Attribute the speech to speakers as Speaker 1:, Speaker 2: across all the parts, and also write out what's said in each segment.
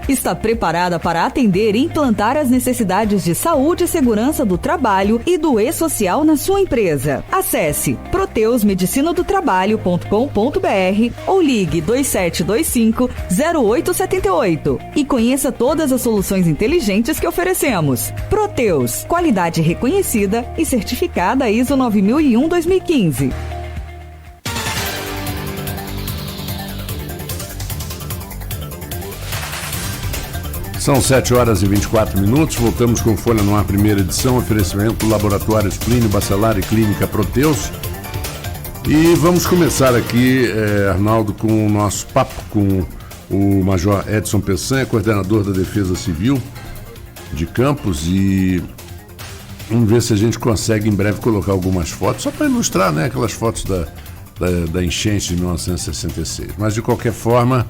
Speaker 1: está preparada para atender e implantar as necessidades de saúde e segurança do trabalho e do e-social na sua empresa. Acesse proteusmedicinadotrabalho.com.br ou ligue 2725-0878 e conheça todas as soluções inteligentes que oferecemos. Proteus, qualidade reconhecida e certificada ISO 9001-2015.
Speaker 2: São 7h24, voltamos com Folha no Ar, primeira edição, oferecimento Laboratórios Plínio Bacelar e Clínica Proteus. E vamos começar aqui, Arnaldo, com o nosso papo com o Major Edson Peçanha, coordenador da Defesa Civil de Campos, e vamos ver se a gente consegue em breve colocar algumas fotos, só para ilustrar, né, aquelas fotos da enchente de 1966. Mas, de qualquer forma,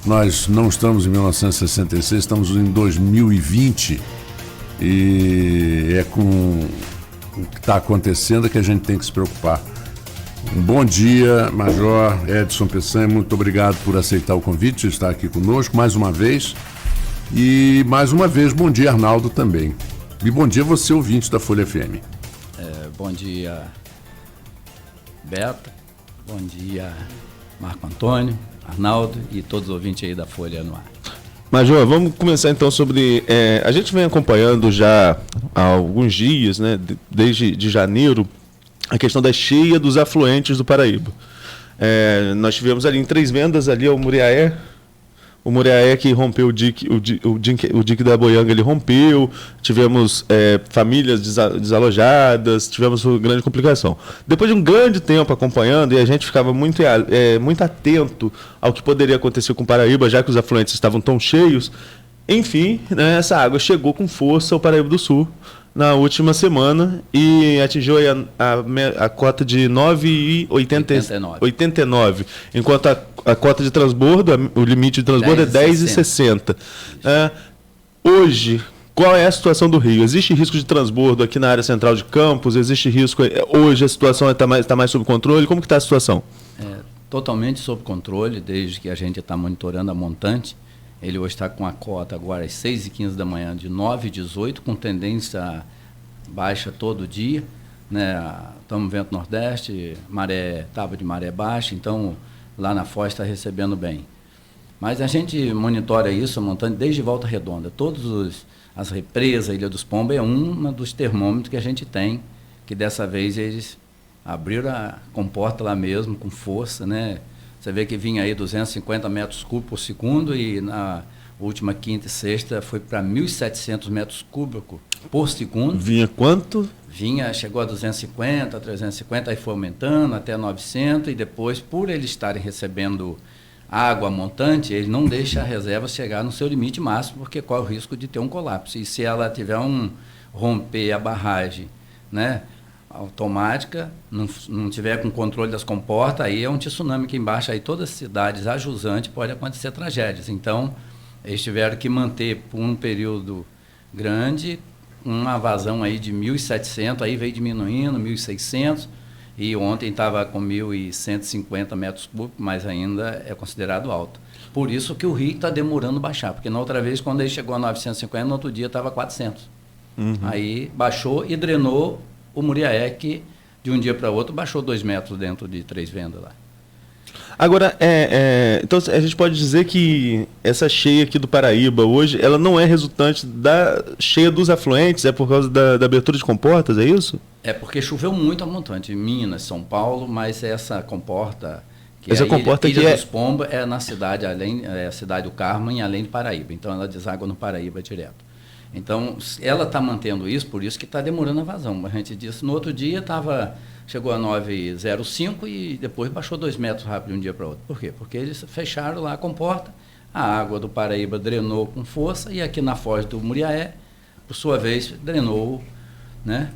Speaker 2: nós não estamos em 1966, estamos em 2020 e é com o que está acontecendo que a gente tem que se preocupar. Um bom dia, Major Edson Peçanha, muito obrigado por aceitar o convite, estar aqui conosco mais uma vez. E mais uma vez, bom dia, Arnaldo, também. E bom dia você, ouvinte da Folha FM.
Speaker 3: Bom dia, Beto, bom dia, Marco Antônio, Arnaldo e todos os ouvintes aí da Folha no Ar.
Speaker 4: Major, vamos começar então sobre... a gente vem acompanhando já há alguns dias, né, desde de janeiro, a questão da cheia dos afluentes do Paraíba. Nós tivemos ali em Três Vendas, ali o Muriaé que rompeu o dique da Boianga, ele rompeu, tivemos famílias desalojadas, tivemos uma grande complicação. Depois de um grande tempo acompanhando, e a gente ficava muito atento ao que poderia acontecer com o Paraíba, já que os afluentes estavam tão cheios, enfim, né, essa água chegou com força ao Paraíba do Sul na última semana e atingiu a cota de 9,89, enquanto a cota de transbordo, o limite de transbordo é 10,60. Hoje, qual é a situação do rio? Existe risco de transbordo aqui na área central de Campos? Existe risco? Hoje a situação está mais sob controle? Como que está a situação?
Speaker 3: Totalmente sob controle, desde que a gente está monitorando a montante. Ele hoje está com a cota agora às 6h15 da manhã de 9,18, com tendência baixa todo dia, né? Estamos no vento nordeste, tábua de maré baixa, então lá na Foz está recebendo bem. Mas a gente monitora isso, a montante, desde Volta Redonda. As represas, Ilha dos Pombos, é uma dos termômetros que a gente tem, que dessa vez eles abriram a comporta lá mesmo, com força, né? Você vê que vinha aí 250 metros cúbicos por segundo e na última quinta e sexta foi para 1.700 metros cúbicos por segundo.
Speaker 4: Vinha quanto?
Speaker 3: Chegou a 250, 350, aí foi aumentando até 900 e depois, por eles estarem recebendo água montante, ele não deixa a reserva chegar no seu limite máximo, porque corre o risco de ter um colapso. E se ela tiver romper a barragem, né, automática, não tiver com controle das comportas, aí é um tsunami aqui embaixo, aí todas as cidades ajusantes pode acontecer tragédias. Então, eles tiveram que manter por um período grande uma vazão aí de 1.700, aí veio diminuindo, 1.600, e ontem estava com 1.150 metros cúbicos, mas ainda é considerado alto. Por isso que o rio está demorando baixar, porque na outra vez, quando ele chegou a 950, no outro dia estava 400. Aí baixou e drenou o Muriaé, que de um dia para outro baixou 2 metros dentro de Três Vendas lá.
Speaker 4: Agora, então a gente pode dizer que essa cheia aqui do Paraíba hoje, ela não é resultante da cheia dos afluentes, é por causa da abertura de comportas, é isso?
Speaker 3: É porque choveu muito a montante, em Minas, São Paulo, mas essa comporta,
Speaker 4: Ilha
Speaker 3: dos Pombos, é na cidade, a cidade do Carmo, além do Paraíba, então ela deságua no Paraíba direto. Então, ela está mantendo isso, por isso que está demorando a vazão. A gente disse, no outro dia chegou a 9,05 e depois baixou 2 metros rápido de um dia para outro. Por quê? Porque eles fecharam lá a comporta, a água do Paraíba drenou com força e aqui na foz do Muriaé, por sua vez, drenou, né,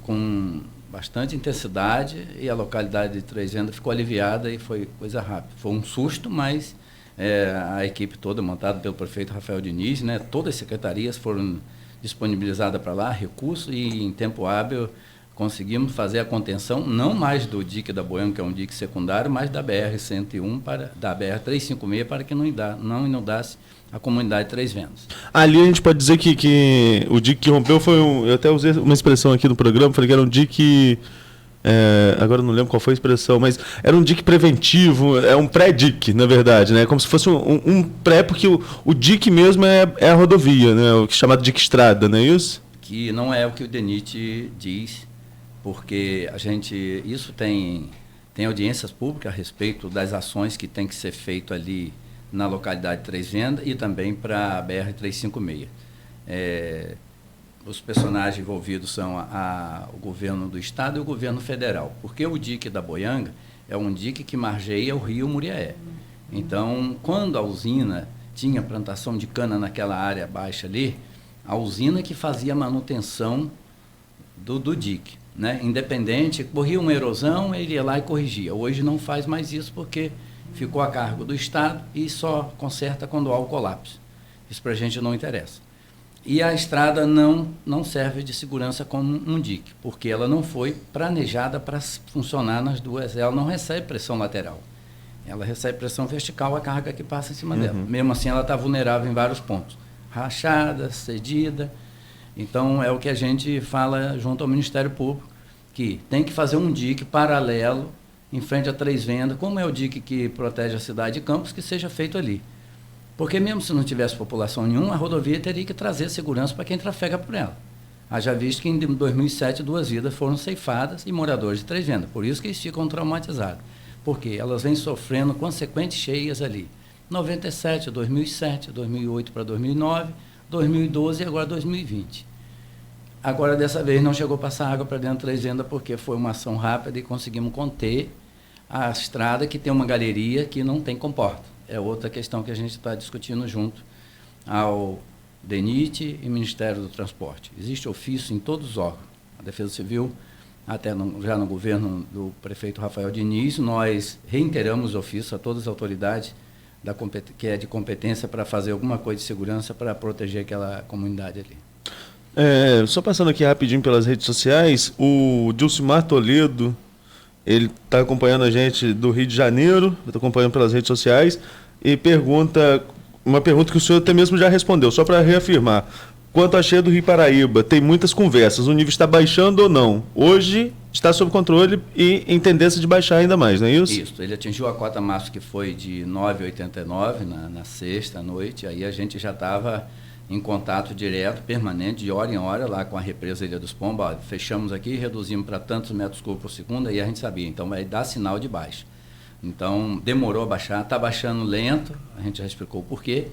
Speaker 3: com bastante intensidade e a localidade de Três Vendas ficou aliviada e foi coisa rápida. Foi um susto, mas a equipe toda montada pelo prefeito Rafael Diniz, né, todas as secretarias foram disponibilizadas para lá, recursos, e em tempo hábil conseguimos fazer a contenção não mais do dique da Boianga, que é um dique secundário, mas da BR-101, da BR-356, para que não inundasse a comunidade de Três Vendas.
Speaker 4: Ali a gente pode dizer que o dique que rompeu foi eu até usei uma expressão aqui no programa, falei que era um dique, agora eu não lembro qual foi a expressão, mas era um dique preventivo, é um pré-dique, na verdade, né? Como se fosse um pré, porque o dique mesmo é a rodovia, né? O chamado dique estrada, não é isso?
Speaker 3: Que não é o que o DENIT diz, porque isso tem audiências públicas a respeito das ações que tem que ser feito ali na localidade de Três Vendas e também para a BR-356. Os personagens envolvidos são o governo do estado e o governo federal, porque o dique da Boianga é um dique que margeia o rio Muriaé. Então, quando a usina tinha plantação de cana naquela área baixa ali, a usina que fazia a manutenção do dique, né? Independente, corria uma erosão, ele ia lá e corrigia. Hoje não faz mais isso porque ficou a cargo do estado e só conserta quando há o colapso. Isso para a gente não interessa. E a estrada não serve de segurança como um dique, porque ela não foi planejada para funcionar nas duas. Ela não recebe pressão lateral. Ela recebe pressão vertical, a carga que passa em cima dela. Mesmo assim, ela está vulnerável em vários pontos. Rachada, cedida. Então, é o que a gente fala junto ao Ministério Público, que tem que fazer um dique paralelo em frente a Três Vendas, como é o dique que protege a cidade de Campos, que seja feito ali. Porque mesmo se não tivesse população nenhuma, a rodovia teria que trazer segurança para quem trafega por ela. Haja visto que em 2007 2 vidas foram ceifadas e moradores de Três Vendas. Por isso que eles ficam traumatizados. Porque elas vêm sofrendo consequentes cheias ali. 97, 2007, 2008 para 2009, 2012 e agora 2020. Agora, dessa vez, não chegou a passar água para dentro de Três Vendas porque foi uma ação rápida e conseguimos conter a estrada que tem uma galeria que não tem comporta. É outra questão que a gente está discutindo junto ao DENIT e Ministério do Transporte. Existe ofício em todos os órgãos. A Defesa Civil, até já no governo do prefeito Rafael Diniz, nós reiteramos o ofício a todas as autoridades que é de competência para fazer alguma coisa de segurança para proteger aquela comunidade ali.
Speaker 4: Só passando aqui rapidinho pelas redes sociais, o Dilcimar Toledo, ele está acompanhando a gente do Rio de Janeiro, está acompanhando pelas redes sociais, e uma pergunta que o senhor até mesmo já respondeu, só para reafirmar. Quanto à cheia do Rio Paraíba, tem muitas conversas, o nível está baixando ou não? Hoje está sob controle e em tendência de baixar ainda mais, não é isso?
Speaker 3: Isso, ele atingiu a cota máxima que foi de 9,89 na sexta à noite, aí a gente já estava em contato direto, permanente, de hora em hora, lá com a represa Ilha dos Pombos. Fechamos aqui, reduzimos para tantos metros cúbicos por segundo, aí a gente sabia, então vai dar sinal de baixa. Então, demorou a baixar, está baixando lento, a gente já explicou o porquê,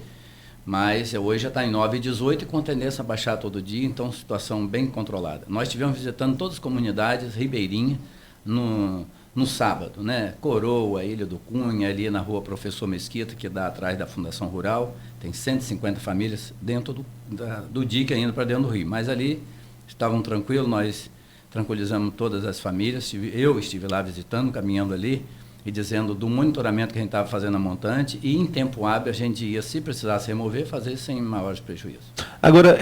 Speaker 3: mas hoje já está em 9,18 e com tendência a baixar todo dia, então situação bem controlada. Nós estivemos visitando todas as comunidades ribeirinhas no sábado, né? Coroa, Ilha do Cunha, ali na rua Professor Mesquita, que dá atrás da Fundação Rural, tem 150 famílias dentro do dique ainda para dentro do rio, mas ali estavam tranquilos, nós tranquilizamos todas as famílias, eu estive lá visitando, caminhando ali, e dizendo do monitoramento que a gente estava fazendo na montante, e em tempo hábil a gente ia, se precisasse remover, fazer sem maiores prejuízos.
Speaker 4: Agora,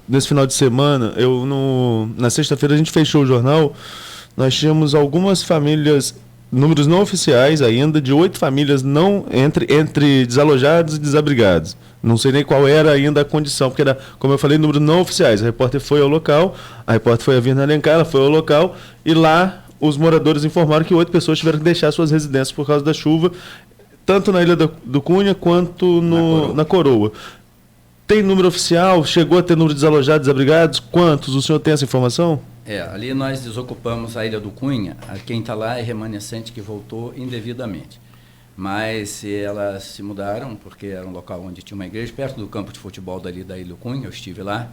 Speaker 4: nesse final de semana, na sexta-feira a gente fechou o jornal, nós tínhamos algumas famílias, números não oficiais ainda, de 8 famílias entre desalojados e desabrigados. Não sei nem qual era ainda a condição, porque era, como eu falei, números não oficiais. A repórter foi ao local, a repórter foi a Virna Alencar, ela foi ao local, e lá os moradores informaram que 8 pessoas tiveram que deixar suas residências por causa da chuva, tanto na Ilha do Cunha quanto na Coroa. Tem número oficial? Chegou a ter número de desalojados, desabrigados? Quantos? O senhor tem essa informação?
Speaker 3: Ali nós desocupamos a Ilha do Cunha. Quem está lá é remanescente que voltou indevidamente. Mas elas se mudaram, porque era um local onde tinha uma igreja, perto do campo de futebol dali da Ilha do Cunha, eu estive lá.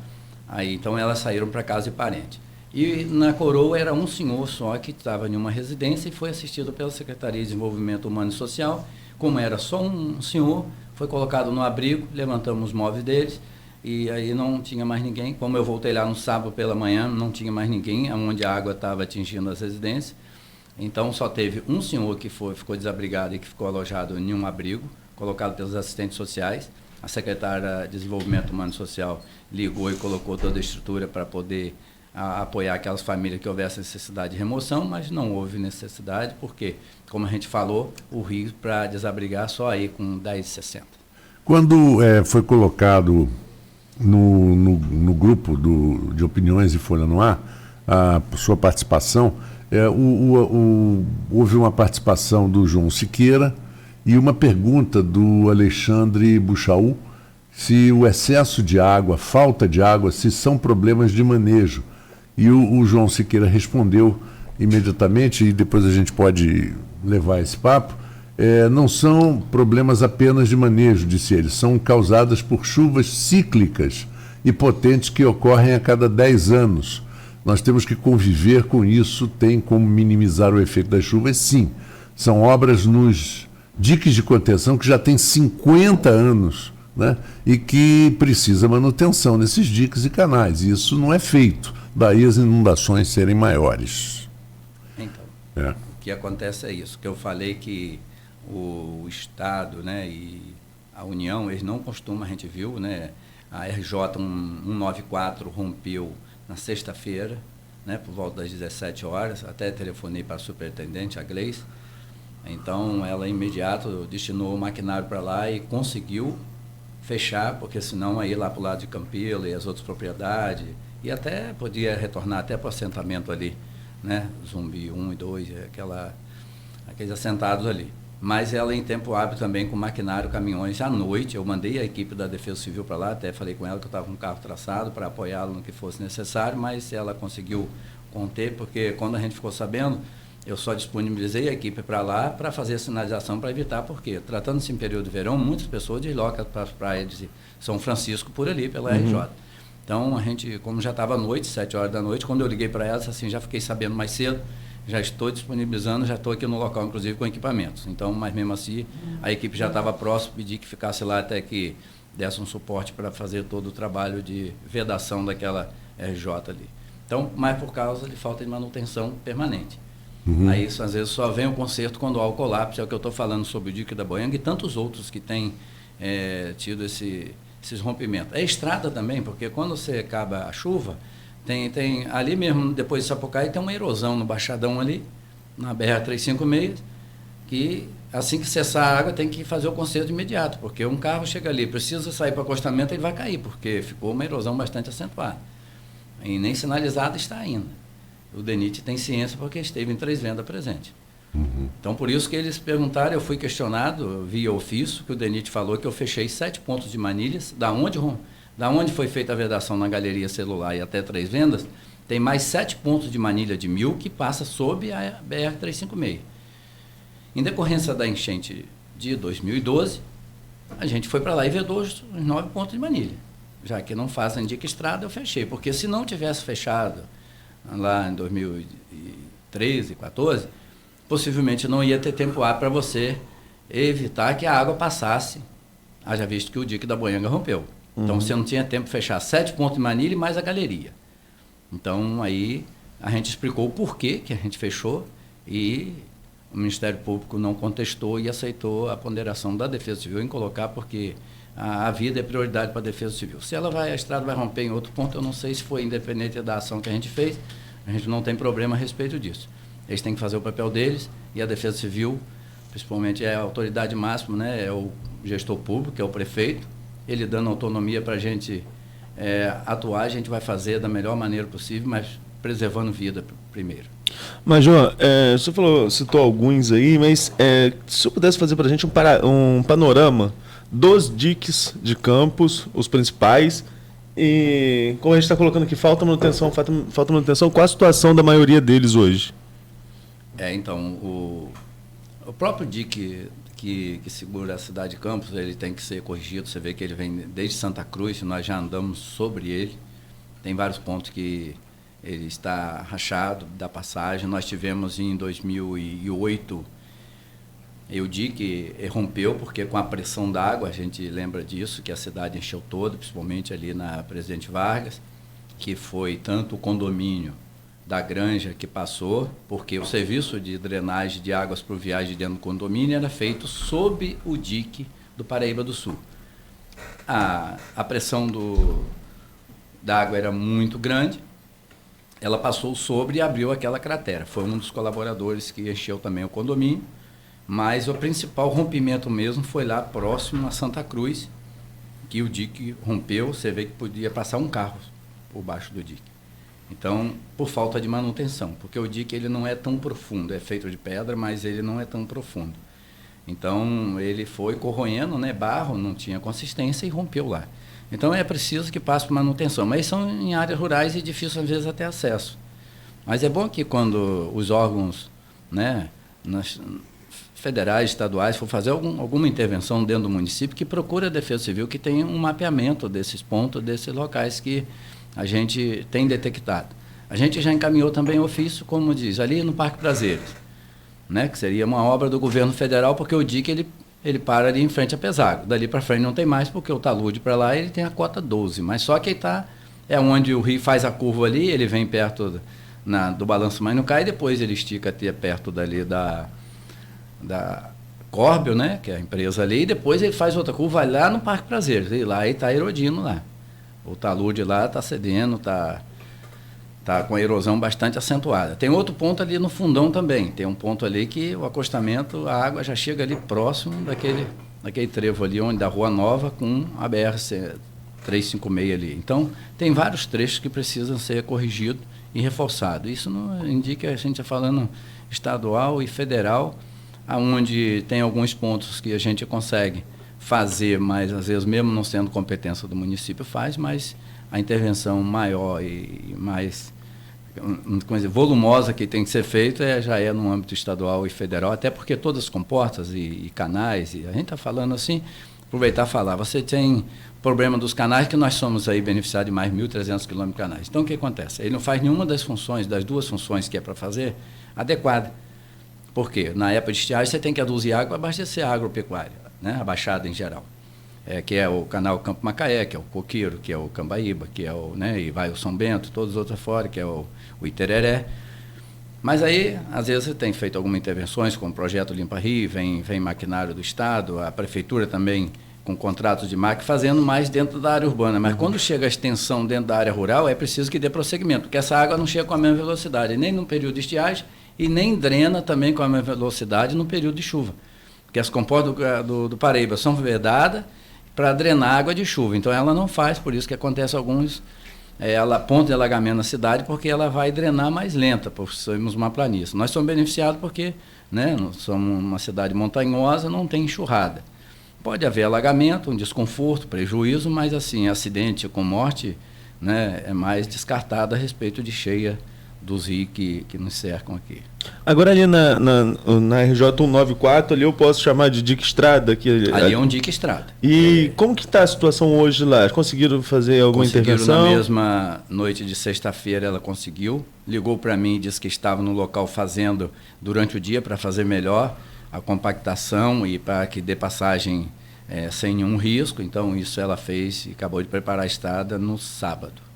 Speaker 3: Aí, então elas saíram para casa de parente. E na Coroa era um senhor só que estava em uma residência e foi assistido pela Secretaria de Desenvolvimento Humano e Social. Como era só um senhor, foi colocado no abrigo, levantamos os móveis deles e aí não tinha mais ninguém. Como eu voltei lá no sábado pela manhã, não tinha mais ninguém, onde a água estava atingindo as residências. Então só teve um senhor que ficou desabrigado e que ficou alojado em um abrigo, colocado pelos assistentes sociais. A secretária de Desenvolvimento Humano e Social ligou e colocou toda a estrutura para poder a apoiar aquelas famílias que houvesse necessidade de remoção, mas não houve necessidade, porque, como a gente falou, o rio para desabrigar só aí com 10,60.
Speaker 2: Quando foi colocado no grupo de opiniões de Folha no Ar, a sua participação, houve uma participação do João Siqueira e uma pergunta do Alexandre Buchaú, se o excesso de água, falta de água, se são problemas de manejo. E o João Siqueira respondeu imediatamente, e depois a gente pode levar esse papo, não são problemas apenas de manejo, disse ele, são causadas por chuvas cíclicas e potentes que ocorrem a cada 10 anos. Nós temos que conviver com isso, tem como minimizar o efeito das chuvas, sim. São obras nos diques de contenção que já têm 50 anos, né? E que precisa manutenção nesses diques e canais. E isso não é feito, daí as inundações serem maiores.
Speaker 3: Então, o que acontece é isso, que eu falei que o Estado, né, e a União, eles não costumam, a gente viu, né, a RJ 194 rompeu na sexta-feira, né, por volta das 17 horas, até telefonei para a superintendente, a Gleice. Então, ela imediato destinou o maquinário para lá e conseguiu fechar, porque senão aí lá para o lado de Campila e as outras propriedades, e até podia retornar até para o assentamento ali, né, Zumbi 1 e 2, aqueles assentados ali. Mas ela em tempo hábil também com maquinário, caminhões à noite. Eu mandei a equipe da Defesa Civil para lá, até falei com ela que eu estava com um carro traçado para apoiá-la no que fosse necessário, mas ela conseguiu conter, porque quando a gente ficou sabendo, eu só disponibilizei a equipe para lá para fazer a sinalização para evitar, porque tratando-se em período de verão, muitas pessoas deslocam para as praias de São Francisco por ali, pela RJ. Então a gente, como já estava à noite, 7 horas da noite, quando eu liguei para ela, assim, já fiquei sabendo mais cedo, já estou disponibilizando, já estou aqui no local, inclusive, com equipamentos. Então, mas mesmo assim, a equipe já estava próxima, pedi que ficasse lá até que desse um suporte para fazer todo o trabalho de vedação daquela RJ ali. Então, mas por causa de falta de manutenção permanente. Aí, isso, às vezes, só vem o conserto quando há o colapso, é o que eu estou falando sobre o dique da Boianga e tantos outros que têm tido esses rompimentos. É estrada também, porque quando você acaba a chuva, tem ali mesmo, depois de Sapucaí, tem uma erosão no Baixadão ali, na BR-356, que assim que cessar a água tem que fazer o conserto imediato, porque um carro chega ali, precisa sair para o acostamento, ele vai cair, porque ficou uma erosão bastante acentuada. E nem sinalizada está ainda. O DENIT tem ciência porque esteve em Três Vendas presente. Então, por isso que eles perguntaram, eu fui questionado via ofício, que o DENIT falou que eu fechei 7 pontos de manilhas, da onde foi feita a vedação na galeria celular e até Três Vendas, tem mais 7 pontos de manilha de 1000 que passa sob a BR-356. Em decorrência da enchente de 2012, a gente foi para lá e vedou os 9 pontos de manilha. Já que não fazem dica estrada, eu fechei, porque se não tivesse fechado lá em 2013, 2014, possivelmente não ia ter tempo hábil para você evitar que a água passasse, haja visto que o dique da Boianga rompeu. Então, você não tinha tempo de fechar 7 pontos de manilha e mais a galeria. Então, aí a gente explicou o porquê que a gente fechou e o Ministério Público não contestou e aceitou a ponderação da Defesa Civil em colocar, porque a vida é prioridade para a Defesa Civil. Se a estrada vai romper em outro ponto, eu não sei se foi independente da ação que a gente fez, a gente não tem problema a respeito disso. Eles têm que fazer o papel deles e a Defesa Civil, principalmente é a autoridade máxima, né, é o gestor público, é o prefeito, ele dando autonomia para a gente atuar, a gente vai fazer da melhor maneira possível, mas preservando vida primeiro.
Speaker 4: Major, você citou alguns aí, mas se eu pudesse fazer para a gente um panorama dos diques de Campos, os principais, e como a gente está colocando aqui, falta manutenção, qual a situação da maioria deles hoje?
Speaker 3: Então, o próprio dique que segura a cidade de Campos, ele tem que ser corrigido. Você vê que ele vem desde Santa Cruz, nós já andamos sobre ele. Tem vários pontos que ele está rachado da passagem. Nós tivemos em 2008, o dique rompeu, porque com a pressão d'água, a gente lembra disso, que a cidade encheu toda, principalmente ali na Presidente Vargas, que foi tanto o condomínio da Granja que passou, porque o serviço de drenagem de águas pluviais de dentro do condomínio era feito sob o dique do Paraíba do Sul. A pressão da água era muito grande ela passou sobre e abriu aquela cratera. Foi um dos colaboradores que encheu também o condomínio, mas o principal rompimento mesmo foi lá próximo a Santa Cruz, que o dique rompeu, você vê que podia passar um carro por baixo do dique. Então, por falta de manutenção, porque o dique ele não é tão profundo, é feito de pedra, mas ele não é tão profundo. Então, ele foi corroendo, né, barro, não tinha consistência e rompeu lá. Então, é preciso que passe por manutenção, mas são em áreas rurais e difícil às vezes até acesso. Mas é bom que quando os órgãos, né, federais, estaduais, for fazer alguma intervenção dentro do município, que procure a Defesa Civil, que tenha um mapeamento desses pontos, desses locais que a gente tem detectado. A gente já encaminhou também ofício, como diz, ali no Parque Prazeres, né, que seria uma obra do governo federal, porque o dique ele para ali em frente a Pesago. Dali para frente não tem mais, porque o talude para lá ele tem a cota 12, mas só que é onde o rio faz a curva ali, ele vem perto do Balanço Mas Não Cai, depois ele estica até perto dali da Corbel, né, que é a empresa ali, e depois ele faz outra curva, vai lá no Parque Prazeres, e lá está erodindo lá. O talude lá está cedendo, está com a erosão bastante acentuada. Tem outro ponto ali no fundão também, tem um ponto ali que o acostamento, a água já chega ali próximo daquele trevo ali, onde da Rua Nova com a BR-356 ali. Então, tem vários trechos que precisam ser corrigidos e reforçados. Isso não indica, a gente está falando estadual e federal, onde tem alguns pontos que a gente consegue fazer, mas às vezes mesmo não sendo competência do município faz, mas a intervenção maior e mais volumosa que tem que ser feita já é no âmbito estadual e federal, até porque todas as comportas e canais, e a gente está falando assim, aproveitar e falar, você tem problema dos canais, que nós somos aí beneficiados de mais 1.300 quilômetros de canais. Então o que acontece? Ele não faz nenhuma das funções, das duas funções que é para fazer, adequada. Por quê? Na época de estiagem você tem que aduzir água para abastecer a agropecuária, né? A baixada em geral. Que é o canal Campo Macaé, que é o Coqueiro, que é o Cambaíba, que é o, né, e vai o São Bento, todos os outros fora, que é o Itereré. Mas aí, às vezes, você tem feito algumas intervenções com o projeto Limpa Rio, vem maquinário do Estado, a Prefeitura também com contratos de máquina, fazendo mais dentro da área urbana. Mas quando chega a extensão dentro da área rural, é preciso que dê prosseguimento, porque essa água não chega com a mesma velocidade, nem no período de estiagem, e nem drena também com a mesma velocidade no período de chuva. Porque as comportas do Paraíba são vedadas para drenar água de chuva. Então ela não faz, por isso que acontece alguns pontos de alagamento na cidade, porque ela vai drenar mais lenta, por sermos uma planície. Nós somos beneficiados porque, né, somos uma cidade montanhosa, não tem enxurrada. Pode haver alagamento, um desconforto, prejuízo, mas assim, acidente com morte, né, é mais descartado a respeito de cheia dos rios que nos cercam aqui.
Speaker 4: Agora ali na RJ 194, ali eu posso chamar de dique estrada?
Speaker 3: Ali é um dique estrada.
Speaker 4: E como que está a situação hoje lá? Conseguiram fazer alguma intervenção?
Speaker 3: Na mesma noite de sexta-feira ela conseguiu, ligou para mim e disse que estava no local fazendo durante o dia para fazer melhor a compactação e para que dê passagem sem nenhum risco. Então isso ela fez e acabou de preparar a estrada no sábado.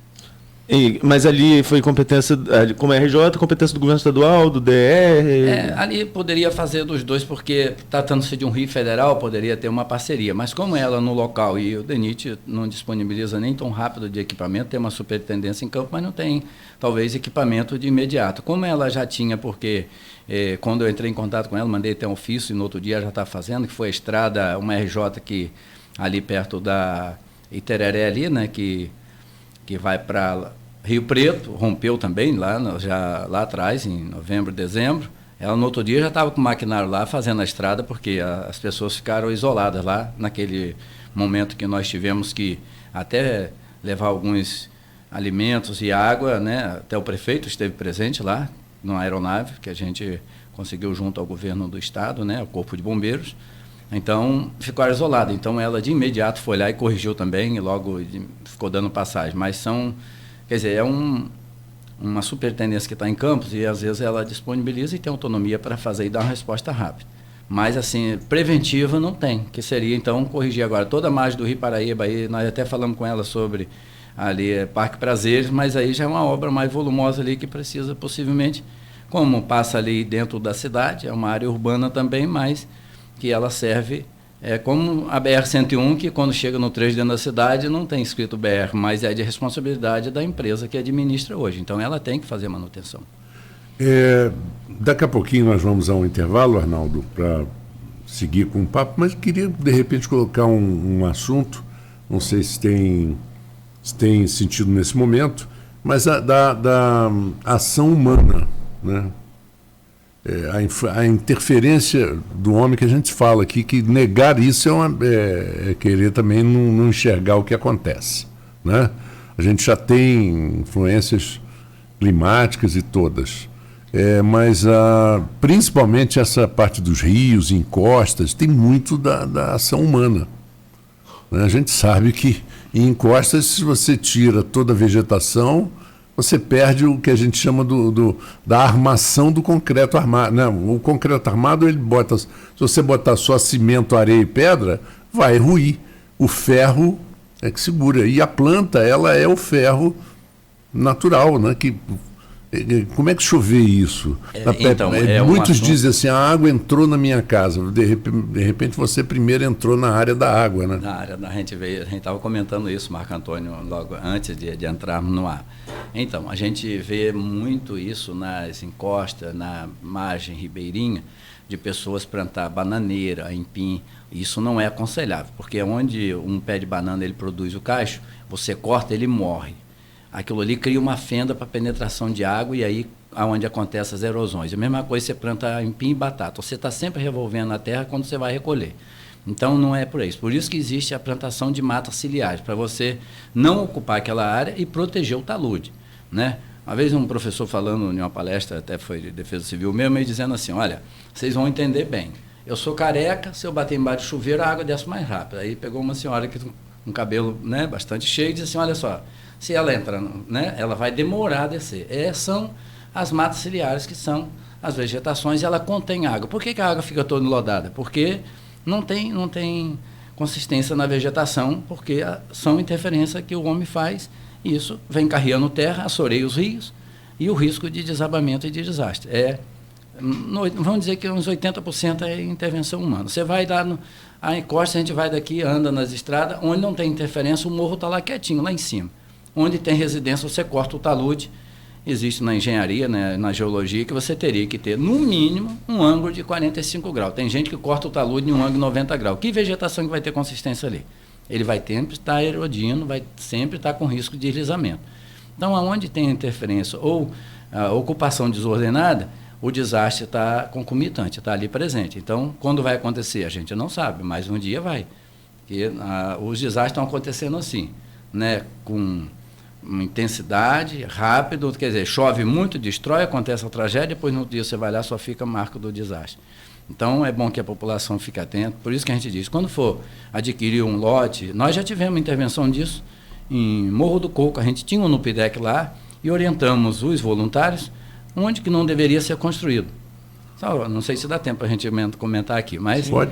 Speaker 4: Mas ali foi competência, como é RJ, competência do governo estadual, do DR?
Speaker 3: Ali poderia fazer dos dois, porque tratando-se de um rio federal, poderia ter uma parceria. Mas como ela no local e o DENIT não disponibiliza nem tão rápido de equipamento, tem uma superintendência em campo, mas não tem, talvez, equipamento de imediato. Como ela já tinha, porque quando eu entrei em contato com ela, mandei até um ofício e no outro dia já está fazendo, que foi a estrada, uma RJ que ali perto da Itereré ali, né, que vai para Rio Preto, rompeu também lá atrás, em novembro, dezembro. Ela no outro dia já estava com o maquinário lá fazendo a estrada, porque as pessoas ficaram isoladas lá, naquele momento que nós tivemos que até levar alguns alimentos e água, né? Até o prefeito esteve presente lá, numa aeronave, que a gente conseguiu junto ao governo do estado, né? O Corpo de Bombeiros. Então, ficaram isolados. Então, ela de imediato foi lá e corrigiu também, e logo ficou dando passagem. Mas quer dizer, é uma superintendência que está em Campos, e às vezes ela disponibiliza e tem autonomia para fazer e dar uma resposta rápida. Mas, assim, preventiva não tem, que seria, então, corrigir agora toda a margem do Rio Paraíba. Aí nós até falamos com ela sobre ali Parque Prazeres, mas aí já é uma obra mais volumosa ali que precisa, possivelmente, como passa ali dentro da cidade, é uma área urbana também, mas que ela serve É como a BR-101, que quando chega no trecho dentro da cidade não tem escrito BR, mas é de responsabilidade da empresa que administra hoje. Então ela tem que fazer manutenção.
Speaker 2: Daqui a pouquinho nós vamos a um intervalo, Arnaldo, para seguir com o papo, mas queria de repente colocar um assunto, não sei se tem sentido nesse momento, mas da ação humana, né? A interferência do homem que a gente fala aqui, que negar isso é querer também não enxergar o que acontece, né? A gente já tem influências climáticas e todas, mas principalmente essa parte dos rios, encostas, tem muito da ação humana, né? A gente sabe que em encostas, se você tira toda a vegetação, você perde o que a gente chama da armação do concreto armado, né? O concreto armado, se você botar só cimento, areia e pedra, vai ruir. O ferro é que segura. E a planta, ela é o ferro natural, né? Como é que chover isso? Muitos dizem assim, a água entrou na minha casa. De repente você primeiro entrou na área da água, né?
Speaker 3: Na área, a gente estava comentando isso, Marco Antônio, logo antes de entrarmos no ar. Então, a gente vê muito isso nas encostas, na margem ribeirinha, de pessoas plantar bananeira, empim. Isso não é aconselhável, porque onde um pé de banana ele produz o cacho, você corta, ele morre. Aquilo ali cria uma fenda para penetração de água e aí aonde acontecem as erosões. A mesma coisa você planta empim e batata. Você está sempre revolvendo a terra quando você vai recolher. Então não é por isso. Por isso que existe a plantação de matas ciliares, para você não ocupar aquela área e proteger o talude, né? Uma vez um professor falando em uma palestra, até foi de Defesa Civil mesmo, e dizendo assim, olha, vocês vão entender bem. Eu sou careca, se eu bater embaixo do chuveiro, a água desce mais rápido. Aí pegou uma senhora que com um cabelo, né, bastante cheio e disse assim, olha só, se ela entra, né, ela vai demorar a descer. São as matas ciliares, que são as vegetações, e ela contém água. Por que a água fica toda enlodada? Porque não tem consistência na vegetação, porque são interferências que o homem faz, e isso vem carreando terra, assoreia os rios, e o risco de desabamento e de desastre. Vamos dizer que uns 80% é intervenção humana. Você vai lá a encosta, a gente vai daqui, anda nas estradas, onde não tem interferência, o morro está lá quietinho, lá em cima. Onde tem residência, você corta o talude. Existe na engenharia, né, na geologia, que você teria que ter, no mínimo, um ângulo de 45 graus. Tem gente que corta o talude em um ângulo de 90 graus. Que vegetação que vai ter consistência ali? Ele vai sempre estar erodindo, vai sempre estar com risco de deslizamento. Então, aonde tem interferência ou ocupação desordenada, o desastre está concomitante, está ali presente. Então, quando vai acontecer? A gente não sabe, mas um dia vai. Porque os desastres estão acontecendo assim, né, com uma intensidade, rápido, quer dizer, chove muito, destrói, acontece a tragédia, depois no outro dia você vai lá, só fica a marca do desastre. Então, é bom que a população fique atenta, por isso que a gente diz, quando for adquirir um lote, nós já tivemos intervenção disso em Morro do Coco, a gente tinha um NUPIDEC lá e orientamos os voluntários onde que não deveria ser construído. Só, não sei se dá tempo para a gente comentar aqui, mas...
Speaker 2: Pode.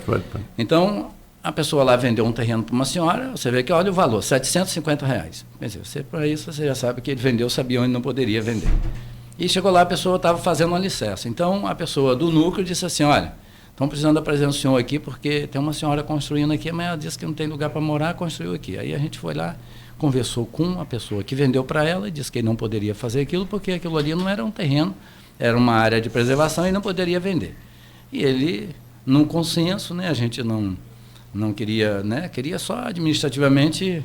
Speaker 3: Então, a pessoa lá vendeu um terreno para uma senhora, você vê que olha o valor, R$ 750. Quer dizer, para isso você já sabe que ele vendeu, sabia onde não poderia vender. E chegou lá, a pessoa estava fazendo um alicerce. Então, a pessoa do núcleo disse assim, olha, estão precisando da presença do senhor aqui, porque tem uma senhora construindo aqui, mas ela disse que não tem lugar para morar, construiu aqui. Aí a gente foi lá, conversou com a pessoa que vendeu para ela e disse que ele não poderia fazer aquilo, porque aquilo ali não era um terreno, era uma área de preservação e não poderia vender. E ele, num consenso, né, a gente não queria, né, queria só administrativamente,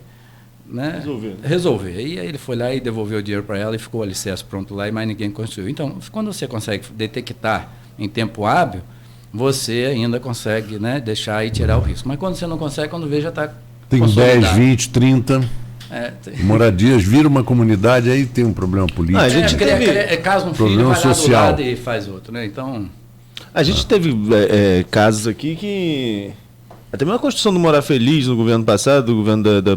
Speaker 3: né, resolver. E aí ele foi lá e devolveu o dinheiro para ela e ficou o alicerce pronto lá e mais ninguém construiu. Então, quando você consegue detectar em tempo hábil, você ainda consegue, né, deixar e tirar o risco. Mas quando você não consegue, quando vê, já está
Speaker 2: tem 10, 20, 30 moradias, vira uma comunidade, aí tem um problema político.
Speaker 4: A gente
Speaker 3: caso um filho vai social. Lá do lado e faz outro, né? Então...
Speaker 4: A gente teve casos aqui que... Até mesmo a construção do Morar Feliz no governo passado, do governo da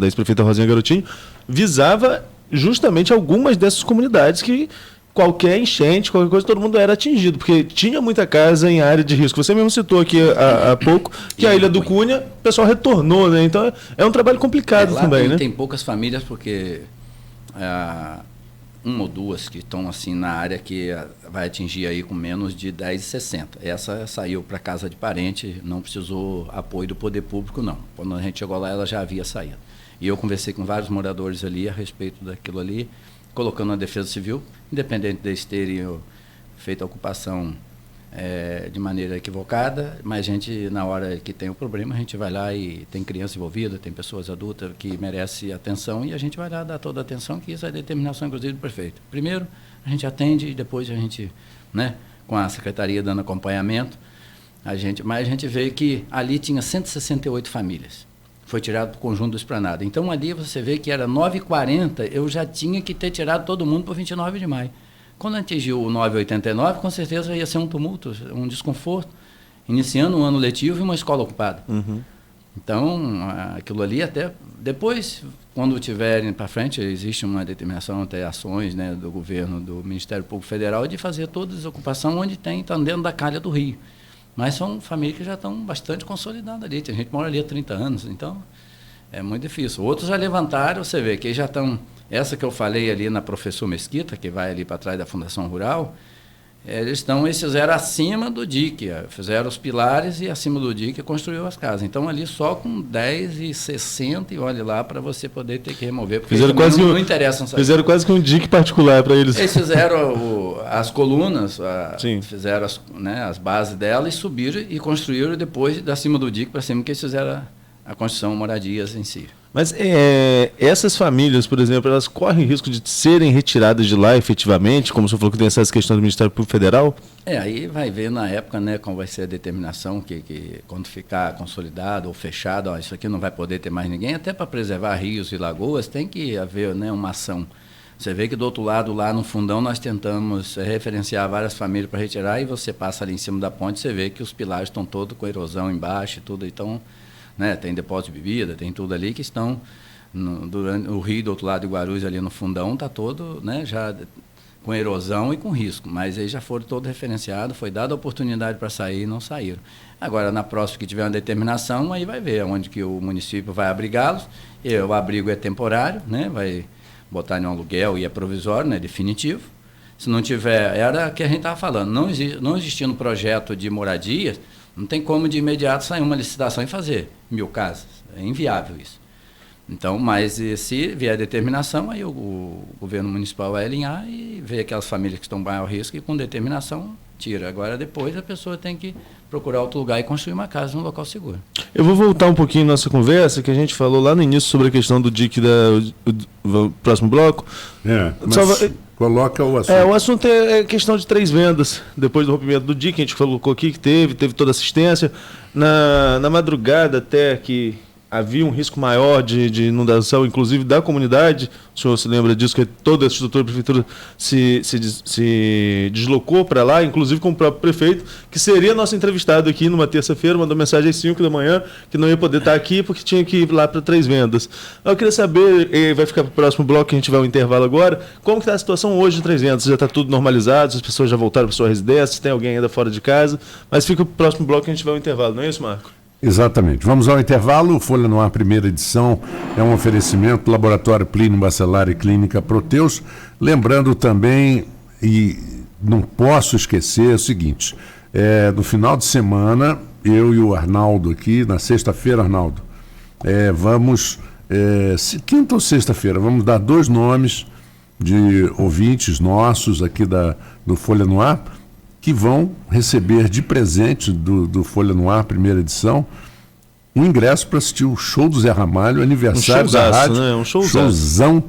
Speaker 4: ex-prefeita Rosinha Garotinho, visava justamente algumas dessas comunidades que qualquer enchente, qualquer coisa, todo mundo era atingido, porque tinha muita casa em área de risco. Você mesmo citou aqui há pouco que a Ilha do Cunha, o pessoal retornou, né? Então é um trabalho complicado
Speaker 3: lá
Speaker 4: também, né?
Speaker 3: Tem poucas famílias, porque uma ou duas que estão assim na área que vai atingir aí com menos de 10,60. Essa saiu para casa de parente, não precisou apoio do poder público, não. Quando a gente chegou lá, ela já havia saído. E eu conversei com vários moradores ali a respeito daquilo ali, colocando a Defesa Civil, independente deles terem feito a ocupação de maneira equivocada, mas a gente, na hora que tem o problema, a gente vai lá e tem criança envolvida, tem pessoas adultas que merecem atenção e a gente vai lá dar toda a atenção, que isso é determinação, inclusive, do prefeito. Primeiro, a gente atende e depois a gente, né, com a secretaria dando acompanhamento, mas a gente vê que ali tinha 168 famílias. Foi tirado do conjunto do Esplanada. Então, ali você vê que era 9h40, eu já tinha que ter tirado todo mundo para 29 de maio. Quando atingiu o 9,89, com certeza ia ser um tumulto, um desconforto, iniciando um ano letivo e uma escola ocupada.
Speaker 4: Uhum.
Speaker 3: Então, aquilo ali até... Depois, quando tiverem para frente, existe uma determinação, até ações, né, do governo, do Ministério Público Federal, de fazer toda a desocupação onde estão dentro da calha do rio. Mas são famílias que já estão bastante consolidadas ali. Tem gente que mora ali há 30 anos, então é muito difícil. Outros já levantaram, você vê que já estão... Essa que eu falei ali na Professor Mesquita, que vai ali para trás da Fundação Rural, eles fizeram acima do dique, fizeram os pilares e acima do dique construiu as casas. Então ali só com 10,60 e olhe lá para você poder ter que remover, porque
Speaker 4: fizeram quase
Speaker 3: não interessam.
Speaker 4: Fizeram quase que um dique particular para eles.
Speaker 3: Eles fizeram as colunas, fizeram as bases dela e subiram e construíram depois acima do dique para cima, que eles fizeram a construção moradias em si.
Speaker 4: Mas essas famílias, por exemplo, elas correm risco de serem retiradas de lá efetivamente, como o senhor falou que tem essa questão do Ministério Público Federal?
Speaker 3: Aí vai ver na época, né, como vai ser a determinação, que quando ficar consolidado ou fechado, isso aqui não vai poder ter mais ninguém, até para preservar rios e lagoas, tem que haver, né, uma ação. Você vê que do outro lado, lá no fundão, nós tentamos referenciar várias famílias para retirar, e você passa ali em cima da ponte, você vê que os pilares estão todos com erosão embaixo e tudo, então... Né, tem depósito de bebida, tem tudo ali que estão durante o rio do outro lado de Guarulhos, ali no fundão, está todo, né, já com erosão e com risco, mas eles já foram todos referenciados, foi dada a oportunidade para sair e não saíram. Agora, na próxima que tiver uma determinação, aí vai ver onde que o município vai abrigá-los, e o abrigo é temporário, né, vai botar em um aluguel e é provisório, né, definitivo. Se não tiver, era o que a gente estava falando, não existindo projeto de moradia, não tem como de imediato sair uma licitação e fazer 1.000 casas. É inviável isso. Então, mas se vier a determinação, aí o governo municipal vai alinhar e ver aquelas famílias que estão em maior risco e com determinação tira. Agora, depois, a pessoa tem que procurar outro lugar e construir uma casa num local seguro. Eu
Speaker 4: vou voltar um pouquinho na nossa conversa, que a gente falou lá no início sobre a questão do dique do próximo bloco.
Speaker 2: Coloca o assunto.
Speaker 4: O assunto é questão de 3 vendas. Depois do rompimento do dique, a gente colocou aqui que teve toda assistência. Na madrugada até que havia um risco maior de inundação, inclusive da comunidade. O senhor se lembra disso, que toda a estrutura da prefeitura se deslocou para lá, inclusive com o próprio prefeito, que seria nosso entrevistado aqui numa terça-feira, mandou mensagem às 5 da manhã, que não ia poder estar aqui porque tinha que ir lá para 3 vendas. Eu queria saber, vai ficar para o próximo bloco, que a gente vai ao intervalo agora, como que está a situação hoje de 3 vendas? Já está tudo normalizado, as pessoas já voltaram para sua residência, tem alguém ainda fora de casa, mas fica para o próximo bloco que a gente vai ao intervalo, não é isso, Marco?
Speaker 2: Exatamente. Vamos ao intervalo. Folha no Ar, primeira edição, é um oferecimento Laboratório Plínio Bacelar e Clínica Proteus. Lembrando também, e não posso esquecer, o seguinte, no final de semana, eu e o Arnaldo aqui, na sexta-feira, Arnaldo, vamos, quinta ou sexta-feira, vamos dar 2 nomes de ouvintes nossos aqui do Folha no Ar, que vão receber de presente do Folha no Ar, primeira edição, um ingresso para assistir o show do Zé Ramalho, aniversário da rádio,
Speaker 4: né? Um
Speaker 2: showzão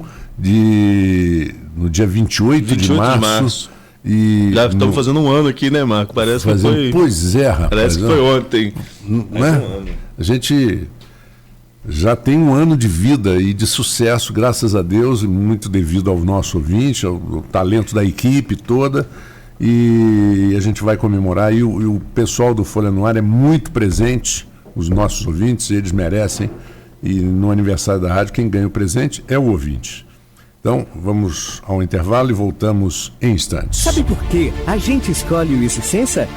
Speaker 2: no dia 28 de março. E
Speaker 4: já estamos fazendo um ano aqui, né, Marco? Parece que foi...
Speaker 2: Pois é, rapaz.
Speaker 4: Parece que foi ontem.
Speaker 2: Né? A gente já tem um ano de vida e de sucesso, graças a Deus, muito devido ao nosso ouvinte, ao talento da equipe toda. E a gente vai comemorar, e o pessoal do Folha no Ar é muito presente, os nossos ouvintes, eles merecem, e no aniversário da rádio quem ganha o presente é o ouvinte. Então vamos ao intervalo e voltamos em instantes.
Speaker 5: Sabe por quê a gente escolhe o Isicência?